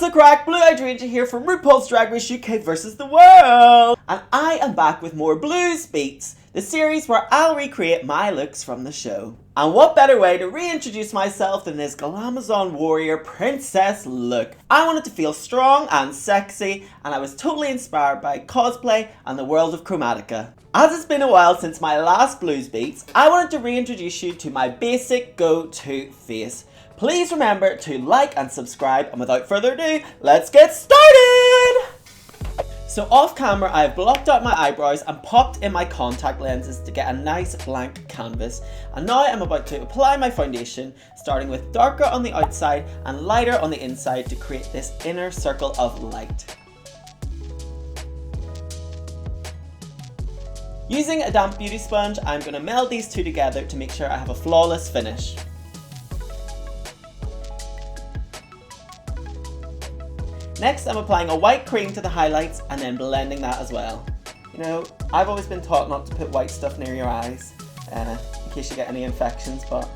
What's the crack? Blue Hydrangea here from RuPaul's Drag Race UK vs. the world! And I am back with more Blues Beats, the series where I'll recreate my looks from the show. And what better way to reintroduce myself than this Glamazon warrior princess look? I wanted to feel strong and sexy, and I was totally inspired by cosplay and the world of Chromatica. As it's been a while since my last Blues Beats, I wanted to reintroduce you to my basic go-to face. Please remember to like and subscribe, and without further ado, let's get started! So off camera, I've blocked out my eyebrows and popped in my contact lenses to get a nice blank canvas. And now I'm about to apply my foundation, starting with darker on the outside and lighter on the inside to create this inner circle of light. Using a damp beauty sponge, I'm going to meld these two together to make sure I have a flawless finish. Next, I'm applying a white cream to the highlights and then blending that as well. You know, I've always been taught not to put white stuff near your eyes, in case you get any infections, but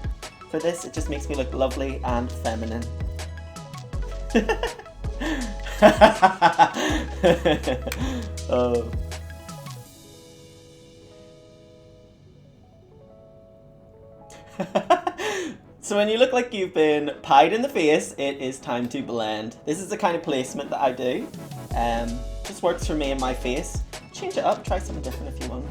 for this, it just makes me look lovely and feminine. Oh. So when you look like you've been pied in the face, it is time to blend. This is the kind of placement that I do. Just works for me and my face. Change it up, try something different if you want.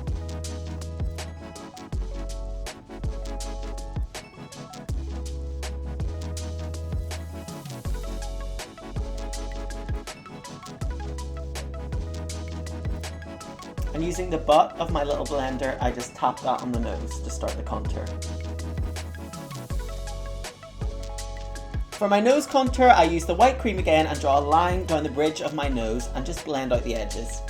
And using the butt of my little blender, I just tap that on the nose to start the contour. For my nose contour, I use the white cream again and draw a line down the bridge of my nose and just blend out the edges.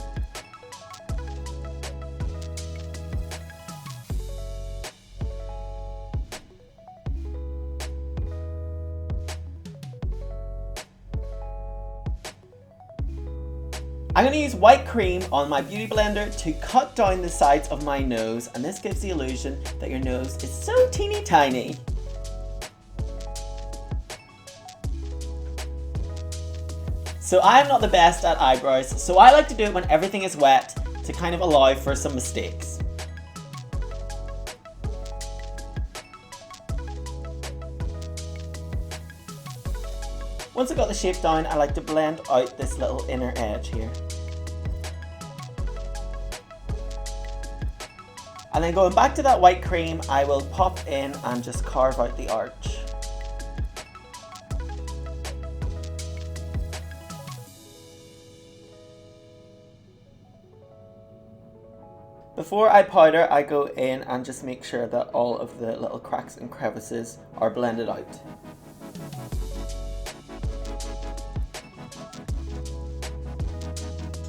I'm going to use white cream on my beauty blender to cut down the sides of my nose, and this gives the illusion that your nose is so teeny tiny. So I am not the best at eyebrows, so I like to do it when everything is wet to kind of allow for some mistakes. Once I've got the shape down, I like to blend out this little inner edge here. And then going back to that white cream, I will pop in and just carve out the arch. Before I powder, I go in and just make sure that all of the little cracks and crevices are blended out.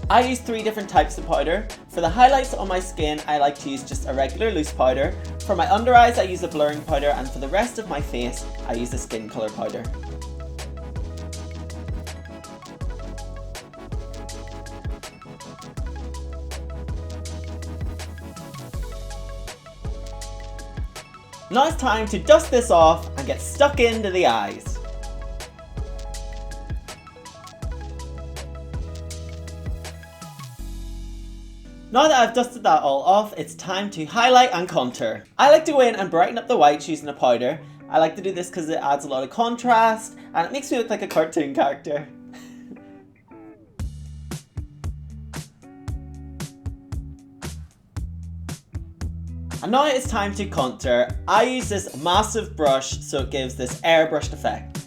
I use 3 different types of powder. For the highlights on my skin, I like to use just a regular loose powder. For my under eyes, I use a blurring powder, and for the rest of my face, I use a skin color powder. Now it's time to dust this off and get stuck into the eyes. Now that I've dusted that all off, it's time to highlight and contour. I like to go in and brighten up the whites using a powder. I like to do this because it adds a lot of contrast and it makes me look like a cartoon character. And now it's time to contour. I use this massive brush so it gives this airbrushed effect.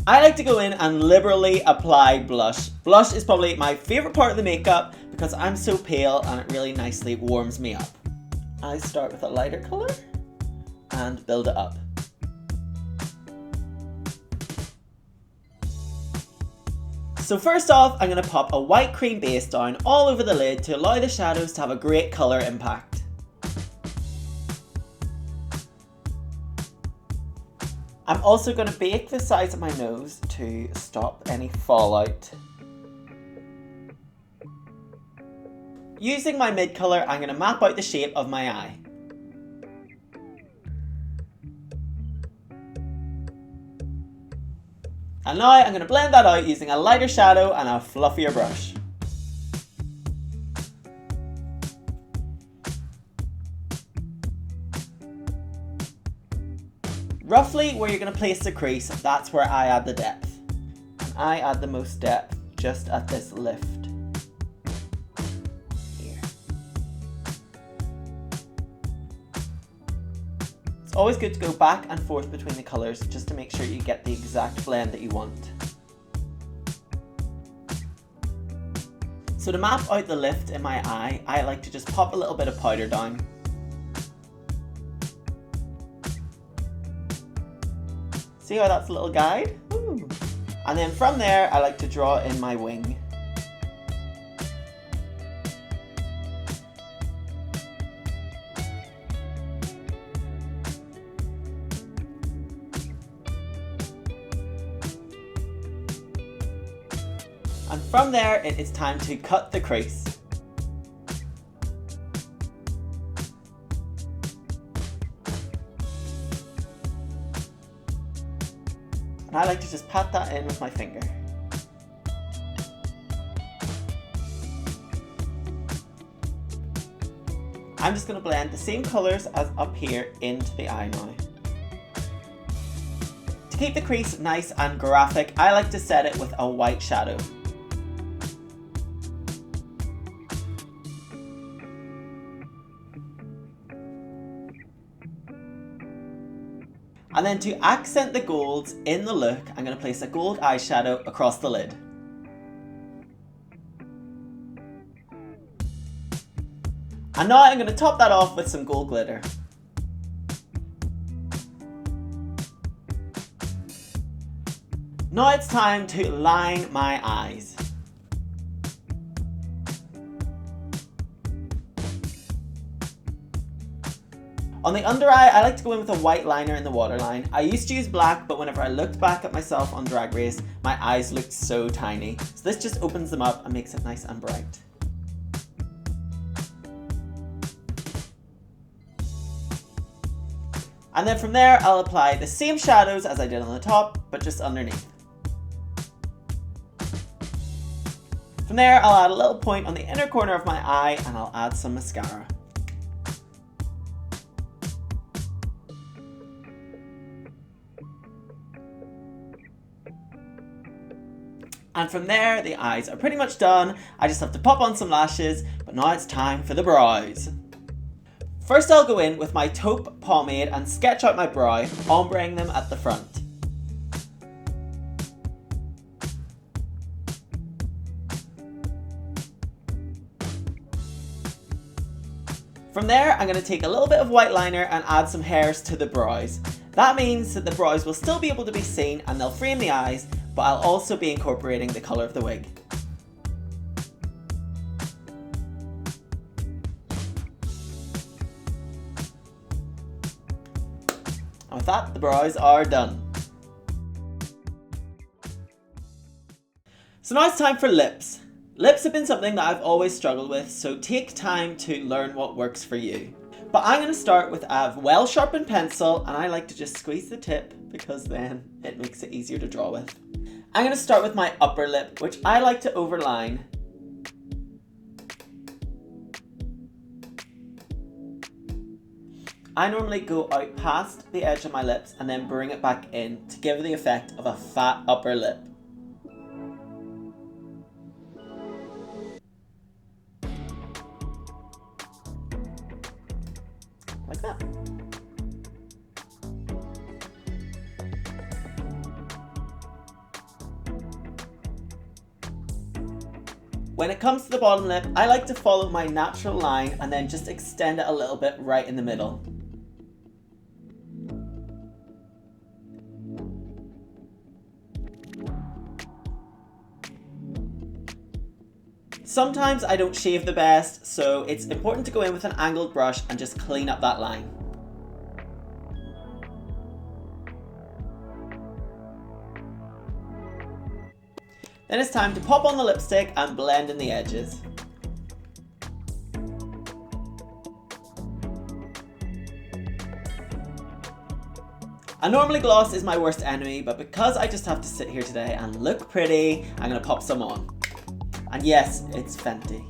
I like to go in and liberally apply blush. Blush is probably my favourite part of the makeup because I'm so pale and it really nicely warms me up. I start with a lighter colour and build it up. So first off, I'm going to pop a white cream base down all over the lid to allow the shadows to have a great colour impact. I'm also going to bake the sides of my nose to stop any fallout. Using my mid colour, I'm going to map out the shape of my eye. And now I'm going to blend that out using a lighter shadow and a fluffier brush. Roughly where you're going to place the crease, that's where I add the depth. And I add the most depth just at this lift. Here. It's always good to go back and forth between the colours just to make sure you get the exact blend that you want. So to map out the lift in my eye, I like to just pop a little bit of powder down. See how that's a little guide? Ooh. And then from there, I like to draw in my wing. And from there, it is time to cut the crease. And I like to just pat that in with my finger. I'm just going to blend the same colours as up here into the eye now. To keep the crease nice and graphic, I like to set it with a white shadow. And then to accent the golds in the look, I'm going to place a gold eyeshadow across the lid. And now I'm going to top that off with some gold glitter. Now it's time to line my eyes. On the under eye, I like to go in with a white liner in the waterline. I used to use black, but whenever I looked back at myself on Drag Race, my eyes looked so tiny. So this just opens them up and makes it nice and bright. And then from there, I'll apply the same shadows as I did on the top, but just underneath. From there, I'll add a little point on the inner corner of my eye and I'll add some mascara. And from there, the eyes are pretty much done. I just have to pop on some lashes, but now it's time for the brows. First, I'll go in with my taupe pomade and sketch out my brow, ombreing them at the front. From there, I'm going to take a little bit of white liner and add some hairs to the brows. That means that the brows will still be able to be seen and they'll frame the eyes, but I'll also be incorporating the colour of the wig. And with that, the brows are done. So now it's time for lips. Lips have been something that I've always struggled with, so take time to learn what works for you. But I'm going to start with a well-sharpened pencil, and I like to just squeeze the tip because then it makes it easier to draw with. I'm going to start with my upper lip, which I like to overline. I normally go out past the edge of my lips and then bring it back in to give the effect of a fat upper lip. Like that. When it comes to the bottom lip, I like to follow my natural line and then just extend it a little bit right in the middle. Sometimes I don't shave the best, so it's important to go in with an angled brush and just clean up that line. Then it's time to pop on the lipstick and blend in the edges. And normally gloss is my worst enemy, but because I just have to sit here today and look pretty, I'm gonna pop some on. And yes, it's Fenty.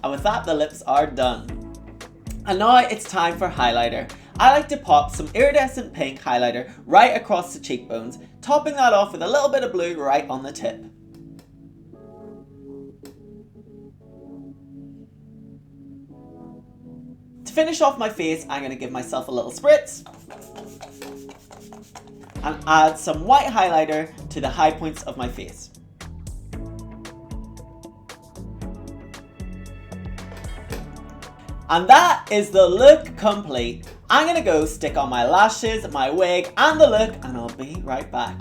And with that, the lips are done. And now it's time for highlighter. I like to pop some iridescent pink highlighter right across the cheekbones, topping that off with a little bit of blue right on the tip. To finish off my face, I'm going to give myself a little spritz and add some white highlighter to the high points of my face. And that is the look complete. I'm gonna go stick on my lashes, my wig, and the look, and I'll be right back.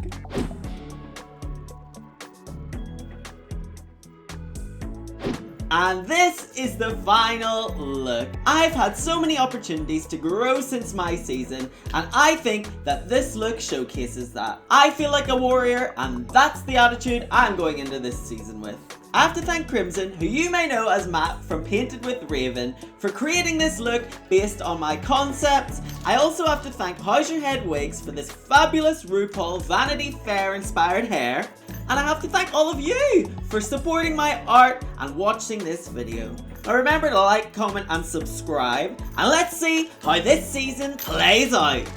And this is the final look. I've had so many opportunities to grow since my season, and I think that this look showcases that. I feel like a warrior, and that's the attitude I'm going into this season with. I have to thank Crimson, who you may know as Matt from Painted with Raven, for creating this look based on my concepts. I also have to thank How's Your Head Wigs for this fabulous RuPaul Vanity Fair inspired hair. And I have to thank all of you for supporting my art and watching this video. Now remember to like, comment and subscribe, and let's see how this season plays out.